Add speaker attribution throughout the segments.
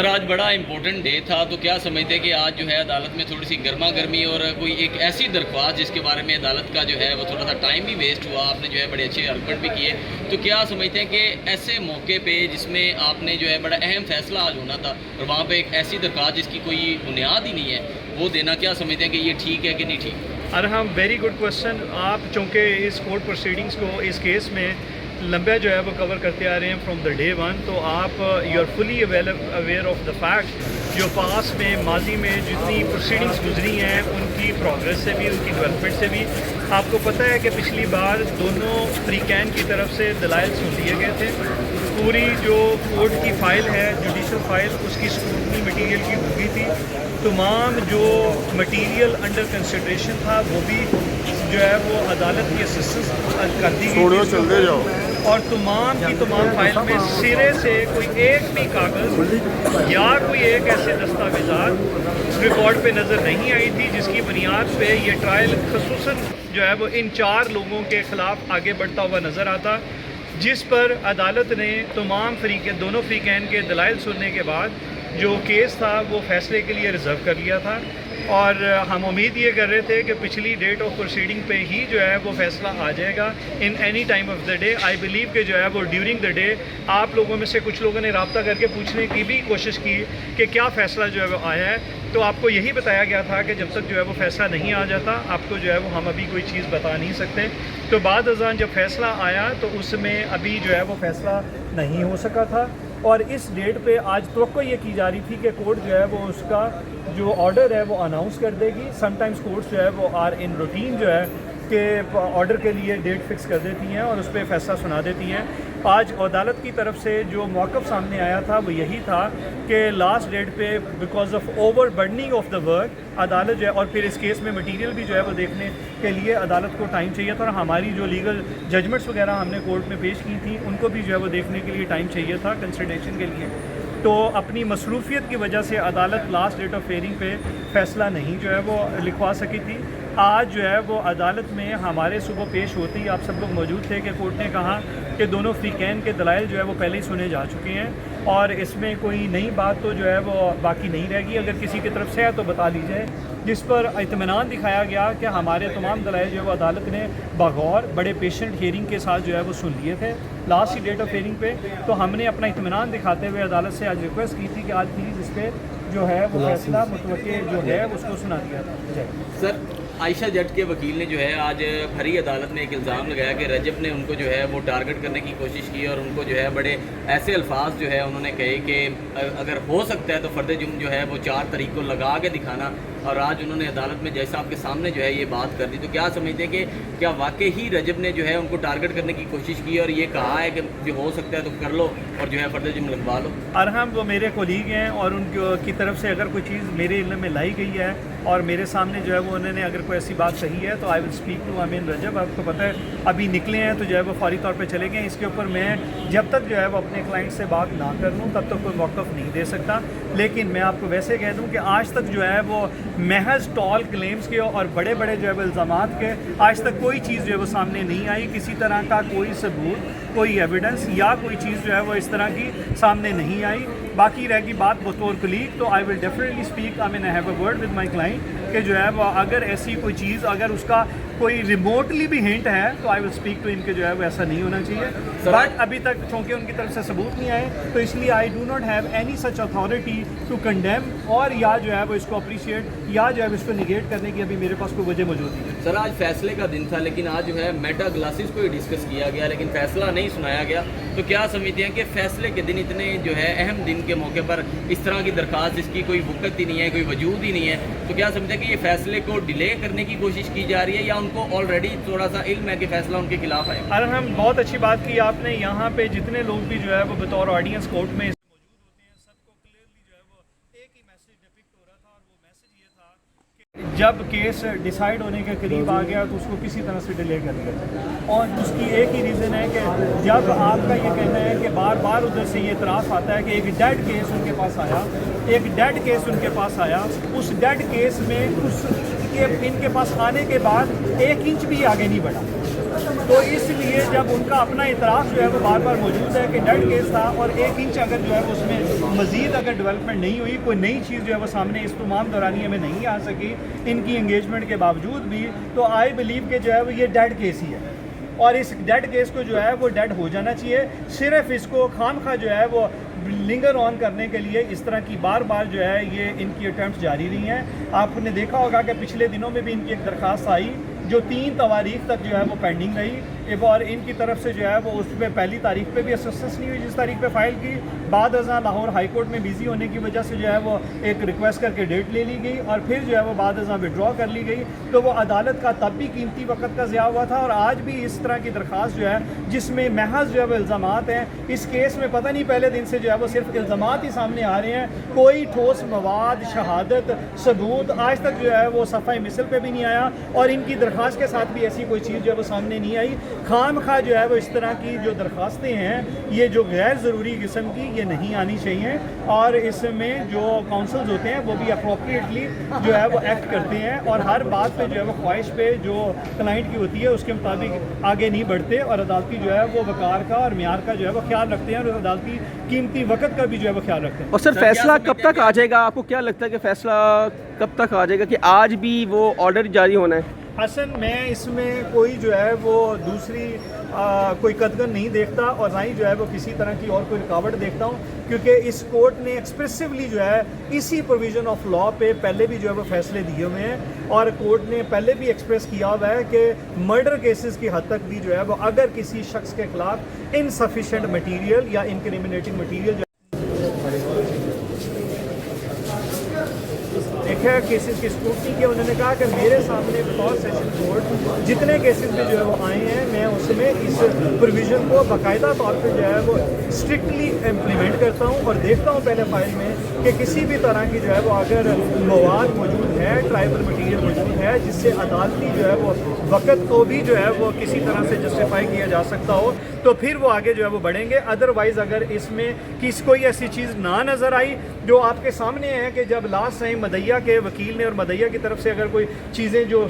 Speaker 1: سر آج بڑا important day تھا، تو کیا سمجھتے ہیں کہ آج جو ہے عدالت میں تھوڑی سی گرما گرمی اور کوئی ایک ایسی درخواست جس کے بارے میں عدالت کا جو ہے وہ تھوڑا سا ٹائم بھی ویسٹ ہوا، آپ نے جو ہے بڑے اچھے آرگومنٹ بھی کیے، تو کیا سمجھتے ہیں کہ ایسے موقع پہ جس میں آپ نے جو ہے بڑا اہم فیصلہ آج ہونا تھا اور وہاں پہ ایک ایسی درخواست جس کی کوئی بنیاد ہی نہیں ہے وہ دینا، کیا سمجھتے ہیں کہ یہ ٹھیک ہے کہ نہیں ٹھیک؟
Speaker 2: ارحم ویری گڈ کوشچن. آپ چونکہ اس کورٹ پروسیڈنگس کو اس کیس میں لمبا جو ہے وہ کور کرتے آ رہے ہیں فرام دا ڈے ون، تو آپ you are fully aware of the fact جو پاس میں ماضی میں جتنی پروسیڈنگس گزری ہیں ان کی پروگریس سے بھی، ان کی ڈیولپمنٹ سے بھی آپ کو پتہ ہے کہ پچھلی بار دونوں فریقین کی طرف سے دلائل سن لیے گئے تھے. پوری جو کورٹ کی فائل ہے، جوڈیشل فائل، اس کی اسکروٹنی مٹیریل کی ہوئی تھی. تمام جو مٹیریل انڈر کنسیڈریشن تھا وہ بھی جو ہے وہ عدالت کی اسسٹنس کر دی گئی تھی، اور تمام کی تمام فائل میں سرے سے کوئی ایک بھی کاغذ یا کوئی ایک ایسے دستاویزات ریکارڈ پہ نظر نہیں آئی تھی جس کی بنیاد پہ یہ ٹرائل خصوصاً جو ہے وہ ان 4 لوگوں کے خلاف آگے بڑھتا ہوا نظر آتا، جس پر عدالت نے تمام دونوں فریقین کے دلائل سننے کے بعد جو کیس تھا وہ فیصلے کے لیے ریزرو کر لیا تھا. اور ہم امید یہ کر رہے تھے کہ پچھلی ڈیٹ آف پروسیڈنگ پہ ہی جو ہے وہ فیصلہ آ جائے گا in any time of the day. I believe کہ جو ہے وہ ڈیورنگ دا ڈے آپ لوگوں میں سے کچھ لوگوں نے رابطہ کر کے پوچھنے کی بھی کوشش کی کہ کیا فیصلہ جو ہے وہ آیا ہے، تو آپ کو یہی بتایا گیا تھا کہ جب تک جو ہے وہ فیصلہ نہیں آ جاتا آپ کو جو ہے وہ ہم ابھی کوئی چیز بتا نہیں سکتے. تو بعد ازاں جب فیصلہ آیا تو اس میں ابھی جو ہے وہ فیصلہ نہیں ہو سکا تھا، اور اس ڈیٹ پہ آج توقع یہ کی جا رہی تھی کہ کورٹ جو ہے وہ اس کا جو آرڈر ہے وہ اناؤنس کر دے گی. سم ٹائمز کورٹس جو ہے وہ آر ان روٹین جو ہے کہ آرڈر کے لیے ڈیٹ فکس کر دیتی ہیں اور اس پہ فیصلہ سنا دیتی ہیں. آج عدالت کی طرف سے جو موقف سامنے آیا تھا وہ یہی تھا کہ لاسٹ ڈیٹ پہ because of overburdening of the work عدالت جو ہے، اور پھر اس کیس میں مٹیریل بھی جو ہے وہ دیکھنے کے لیے عدالت کو ٹائم چاہیے تھا، اور ہماری جو لیگل ججمنٹس وغیرہ ہم نے کورٹ میں پیش کی تھیں ان کو بھی جو ہے وہ دیکھنے کے لیے ٹائم چاہیے تھا کنسیڈریشن کے لیے. تو اپنی مصروفیت کی وجہ سے عدالت لاسٹ ڈیٹ آف ہیئرنگ پہ فیصلہ نہیں جو ہے وہ لکھوا سکی تھی. آج جو ہے وہ عدالت میں ہمارے صبح پیش ہوتے ہی آپ سب لوگ موجود تھے کہ کورٹ نے کہا کہ دونوں فریقین کے دلائل جو ہے وہ پہلے ہی سنے جا چکے ہیں اور اس میں کوئی نئی بات تو جو ہے وہ باقی نہیں رہے گی. اگر کسی کی طرف سے ہے تو بتا لی جائے، جس پر اطمینان دکھایا گیا کہ ہمارے تمام دلائل جو ہے وہ عدالت نے بغور بڑے پیشنٹ ہیئرنگ کے ساتھ جو ہے وہ سن لیے تھے لاسٹ ہی ڈیٹ آف ہیئرنگ پہ. تو ہم نے اپنا اطمینان دکھاتے ہوئے عدالت سے آج ریکویسٹ کی تھی کہ آج پلیز اس پہ جو ہے وہ فیصلہ متوقع جو ہے اس کو سنا دیا جائے.
Speaker 1: سر عائشہ جٹ کے وکیل نے جو ہے آج بھری عدالت میں ایک الزام لگایا کہ رجب نے ان کو جو ہے وہ ٹارگٹ کرنے کی کوشش کی اور ان کو جو ہے بڑے ایسے الفاظ جو ہے انہوں نے کہے کہ اگر ہو سکتا ہے تو فرد جرم جو ہے وہ 4 تاریخ کو لگا کے دکھانا، اور آج انہوں نے عدالت میں جج صاحب کے سامنے جو ہے یہ بات کر دی. تو کیا سمجھتے ہیں کہ کیا واقعی ہی رجب نے جو ہے ان کو ٹارگٹ کرنے کی کوشش کی اور یہ کہا ہے کہ جو ہو سکتا ہے تو کر لو اور جو ہے فرد جرم لگوا لو؟
Speaker 2: ارحم وہ میرے کولیگ ہیں اور ان کی طرف سے اگر کوئی چیز میرے علم میں لائی گئی ہے اور میرے سامنے جو ہے وہ انہوں نے اگر کوئی ایسی بات کہی ہے تو آئی ول اسپیک ٹو امین رجب. آپ کو پتہ ہے ابھی نکلے ہیں تو جو ہے وہ فوری طور پہ چلے گئے. اس کے اوپر میں جب تک جو ہے وہ اپنے کلائنٹ سے بات نہ کر لوں تب تک کوئی موقف نہیں دے سکتا. لیکن میں آپ کو ویسے کہہ دوں کہ آج تک جو ہے وہ محض ٹال کلیمز کے اور بڑے بڑے جو ہے وہ الزامات کے آج تک کوئی چیز جو ہے وہ سامنے نہیں آئی، کسی طرح کا کوئی ثبوت، کوئی ایویڈنس یا کوئی چیز جو ہے وہ اس طرح کی سامنے نہیں آئی. باقی رہ گی بات بطور کلیگ تو I will definitely speak, I mean I have a word with my client کہ جو ہے وہ اگر ایسی کوئی چیز اگر اس کا کوئی ریموٹلی بھی ہنٹ ہے تو آئی ول اسپیک ٹو ان کے جو ہے وہ ایسا نہیں ہونا چاہیے. بٹ ابھی تک چونکہ ان کی طرف سے ثبوت نہیں آئے تو اس لیے I do not have any such authority to condemn اور یا جو ہے وہ اس کو اپریشیٹ یا جو ہے اس کو نگیٹ کرنے کی ابھی میرے پاس کوئی وجہ موجود نہیں ہے.
Speaker 1: سر آج فیصلے کا دن تھا لیکن آج جو ہے میٹا گلاسز کو ہی ڈسکس کیا گیا لیکن فیصلہ نہیں سنایا گیا. تو کیا سمجھتے ہیں کہ فیصلے کے دن اتنے جو ہے اہم دن کے موقع پر اس طرح کی درخواست جس کی کوئی وقت ہی نہیں ہے، کوئی وجود ہی نہیں ہے، تو کیا سمجھتے ہیں کہ یہ فیصلے کو ڈیلے کرنے کی کوشش کی جا رہی ہے یا ان کو آلریڈی تھوڑا سا علم ہے کہ فیصلہ ان کے خلاف ہے؟
Speaker 2: ارحم بہت اچھی بات کی آپ نے. یہاں پہ جتنے لوگ بھی جو ہے وہ بطور آڈینس کورٹ میں موجود ہوتے ہیں سب کو کلیئرلی جو ہے وہ ایک ہی میسج ڈپکٹ ہو رہا تھا اور وہ میسج یہ تھا کہ جب کیس ڈیسائیڈ ہونے کے قریب آ گیا تو اس کو کسی طرح سے ڈیلے کر دیا جائے. اور اس کی ایک ہی ریزن ہے کہ جب آپ کا یہ کہنا ہے کہ بار بار ادھر سے یہ اعتراف آتا ہے کہ ایک ڈیڈ کیس ان کے پاس آیا، ایک ڈیڈ کیس ان کے پاس آیا، اس ڈیڈ کیس میں اس کے ان کے پاس آنے کے بعد 1 انچ بھی آگے نہیں بڑھا. تو اس لیے جب ان کا اپنا اعتراف جو ہے وہ بار بار موجود ہے کہ ڈیڈ کیس تھا اور 1 انچ اگر جو ہے اس میں مزید اگر ڈیولپمنٹ نہیں ہوئی, کوئی نئی چیز جو ہے وہ سامنے اس تمام دورانیے میں نہیں آ سکی ان کی انگیجمنٹ کے باوجود بھی, تو آئی بلیو کہ جو ہے وہ یہ ڈیڈ کیس ہی ہے, اور اس ڈیڈ کیس کو جو ہے وہ ڈیڈ ہو جانا چاہیے. صرف اس کو خام خواہ جو ہے وہ لنگر آن کرنے کے لیے اس طرح کی بار بار جو ہے یہ ان کی اٹیمپٹس جاری رہی ہیں. آپ نے دیکھا ہوگا کہ پچھلے دنوں میں بھی ان کی ایک درخواست آئی جو 3 تواریخ تک جو ہے وہ پینڈنگ رہی, اور ان کی طرف سے جو ہے وہ اس پہ پہلی تاریخ پہ بھی اسسنس نہیں ہوئی جس تاریخ پہ فائل کی. بعد ازاں لاہور ہائی کورٹ میں بزی ہونے کی وجہ سے جو ہے وہ ایک ریکویسٹ کر کے ڈیٹ لے لی گئی, اور پھر جو ہے وہ بعد ازاں وڈرا کر لی گئی. تو وہ عدالت کا تب بھی قیمتی وقت کا ضیاع ہوا تھا, اور آج بھی اس طرح کی درخواست جو ہے جس میں محض جو ہے وہ الزامات ہیں, اس کیس میں پتہ نہیں پہلے دن سے جو ہے وہ صرف الزامات ہی سامنے آ رہے ہیں, کوئی ٹھوس مواد, شہادت, ثبوت آج تک جو ہے وہ صفحہ مثل پہ بھی نہیں آیا, اور ان کی درخواست کے ساتھ بھی ایسی کوئی چیز جو ہے وہ سامنے نہیں آئی. خام خواہ جو ہے وہ اس طرح کی جو درخواستیں ہیں یہ جو غیر ضروری قسم کی یہ نہیں آنی چاہیے, اور اس میں جو کاؤنسلز ہوتے ہیں وہ بھی اپروپریٹلی جو ہے وہ ایکٹ کرتے ہیں, اور ہر بات پہ جو ہے وہ خواہش پہ جو کلائنٹ کی ہوتی ہے اس کے مطابق آگے نہیں بڑھتے, اور عدالتی جو ہے وہ وقار کا اور معیار کا جو ہے وہ خیال رکھتے ہیں, اور عدالتی قیمتی وقت کا بھی جو ہے وہ خیال رکھتے ہیں.
Speaker 3: اور سر فیصلہ کب تک آ جائے گا, آپ کو کیا لگتا ہے کہ فیصلہ کب تک آ جائے گا, کہ آج بھی وہ آرڈر جاری ہونا ہے؟
Speaker 2: حسن, میں اس میں کوئی جو ہے وہ دوسری کوئی قدغن نہیں دیکھتا, اور نہ ہی جو ہے وہ کسی طرح کی اور کوئی رکاوٹ دیکھتا ہوں, کیونکہ اس کورٹ نے ایکسپریسولی جو ہے اسی پروویژن آف لا پہ پہلے بھی جو ہے وہ فیصلے دیے ہوئے ہیں, اور کورٹ نے پہلے بھی ایکسپریس کیا ہوا ہے کہ مرڈر کیسز کی حد تک بھی جو ہے وہ اگر کسی شخص کے خلاف انسفیشینٹ مٹیریل یا انکریمنیٹنگ مٹیریل دیکھا کیسز کی اسکروٹنی کی, انہوں نے کہا کہ میرے سامنے بطور سیشن کورٹ جتنے کیسز میں جو ہے وہ آئے ہیں میں اس میں اس پروویژن کو باقاعدہ طور پہ جو ہے وہ اسٹرکٹلی امپلیمنٹ کرتا ہوں, اور دیکھتا ہوں پہلے فائل میں کہ کسی بھی طرح کی جو ہے وہ اگر مواد موجود ہے, ٹرائبل مٹیریل موجود ہے جس سے عدالتی جو ہے وہ وقت کو بھی جو ہے وہ کسی طرح سے جسٹیفائی کیا جا سکتا ہو, تو پھر وہ آگے جو ہے وہ بڑھیں گے. ادروائز اگر اس میں کوئی ایسی چیز نہ نظر آئی جو آپ کے سامنے ہے کہ جب لاسٹ ٹائم مدعیہ کے وکیل نے اور مدعیہ کی طرف سے اگر کوئی چیزیں جو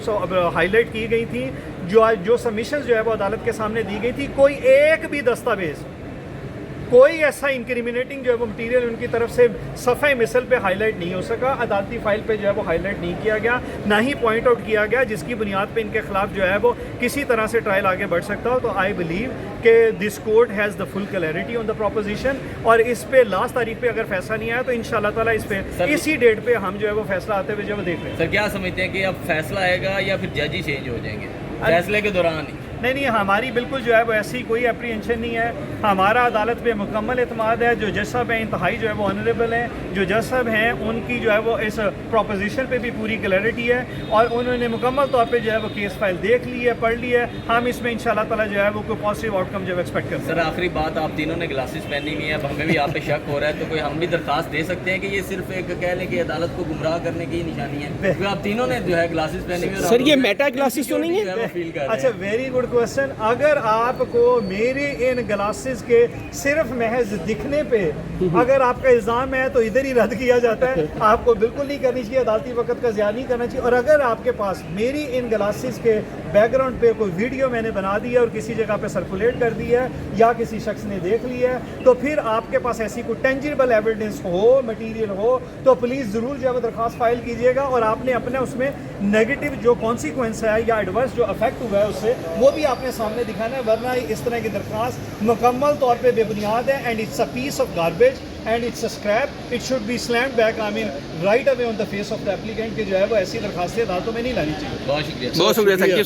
Speaker 2: ہائی لائٹ کی گئی تھیں, جو سبمیشنز جو ہے وہ عدالت کے سامنے دی گئی تھی, کوئی ایک بھی دستاویز, کوئی ایسا انکریمنیٹنگ جو ہے وہ مٹیریل ان کی طرف سے صفحہ مثل پہ ہائی لائٹ نہیں ہو سکا, عدالتی فائل پہ جو ہے وہ ہائی لائٹ نہیں کیا گیا, نہ ہی پوائنٹ آؤٹ کیا گیا جس کی بنیاد پہ ان کے خلاف جو ہے وہ کسی طرح سے ٹرائل آگے بڑھ سکتا ہو. تو آئی بلیو کہ this court has the full clarity on the proposition, اور اس پہ لاسٹ تاریخ پہ اگر فیصلہ نہیں آیا تو ان شاء اللہ تعالیٰ اس پہ اسی ڈیٹ پہ ہم جو ہے وہ فیصلہ آتے ہوئے جو ہے وہ دیکھ رہے ہیں.
Speaker 1: سر کیا سمجھتے ہیں کہ اب فیصلہ آئے گا یا پھر جج ہی چینج ہو جائیں گے فیصلے کے دوران ہی؟
Speaker 2: نہیں, ہماری بالکل جو ہے وہ ایسی کوئی اپریہنشن نہیں ہے. ہمارا عدالت پہ مکمل اعتماد ہے. جو جج صاحب ہیں انتہائی جو ہے وہ آنریبل ہیں, جو جج صاحب ہیں ان کی جو ہے وہ اس پروپوزیشن پہ بھی پوری کلیئرٹی ہے, اور انہوں نے مکمل طور پہ جو ہے وہ کیس فائل دیکھ لی ہے, پڑھ لی ہے. ہم اس میں انشاءاللہ تعالیٰ جو ہے وہ کوئی پازیٹیو آؤٹ کم جو ہے ایکسپیکٹ کرتے ہیں.
Speaker 1: سر آخری بات, آپ تینوں نے گلاسز پہنی ہوئی ہیں, اب ہمیں بھی آپ پہ شک ہو رہا ہے, تو کوئی ہم بھی درخواست دے سکتے ہیں کہ یہ صرف ایک کہہ لیں کہ عدالت کو گمراہ کرنے کی نشانی ہے, کیونکہ آپ تینوں نے جو ہے گلاسز پہنی ہوئی ہیں.
Speaker 3: سر یہ میٹا گلاسز تو نہیں ہے؟
Speaker 2: اچھا, ویری گڈ کوشچن. اگر آپ کو میرے ان گلاسز کے صرف محض دکھنے پہ اگر آپ کا الزام ہے تو ادھر ہی رد کیا جاتا ہے, آپ کو بالکل نہیں کرنی چاہیے, عدالتی وقت کا ضیاع نہیں کرنا چاہیے. اور اگر آپ کے پاس میری ان گلاسز کے بیک گراؤنڈ پہ کوئی ویڈیو میں نے بنا دی ہے اور کسی جگہ پہ سرکولیٹ کر دی ہے یا کسی شخص نے دیکھ لی ہے, تو پھر آپ کے پاس ایسی کوئی ٹینجیبل ایویڈنس ہو, مٹیریل ہو, تو پلیز ضرور جو ہے درخواست فائل کیجیے گا, اور آپ نے اپنے اس میں نیگیٹو جو کانسیکوینس ہے یا ایڈورس جو افیکٹ ہوا ہے اس سے وہ بھی آپ نے سامنے دکھانا ہے, ورنہ اس طرح کی درخواست مکمل طور پہ بے بنیاد ہے. And it's a piece of garbage and it's a scrap, it should be slammed back, I mean right away on the face of the applicant, کہ جو ہے وہ ایسی درخواستیں عدالتوں میں نہیں لانی چاہیے.
Speaker 1: بہت شکریہ.
Speaker 3: بہت شکریہ, تھینک یو.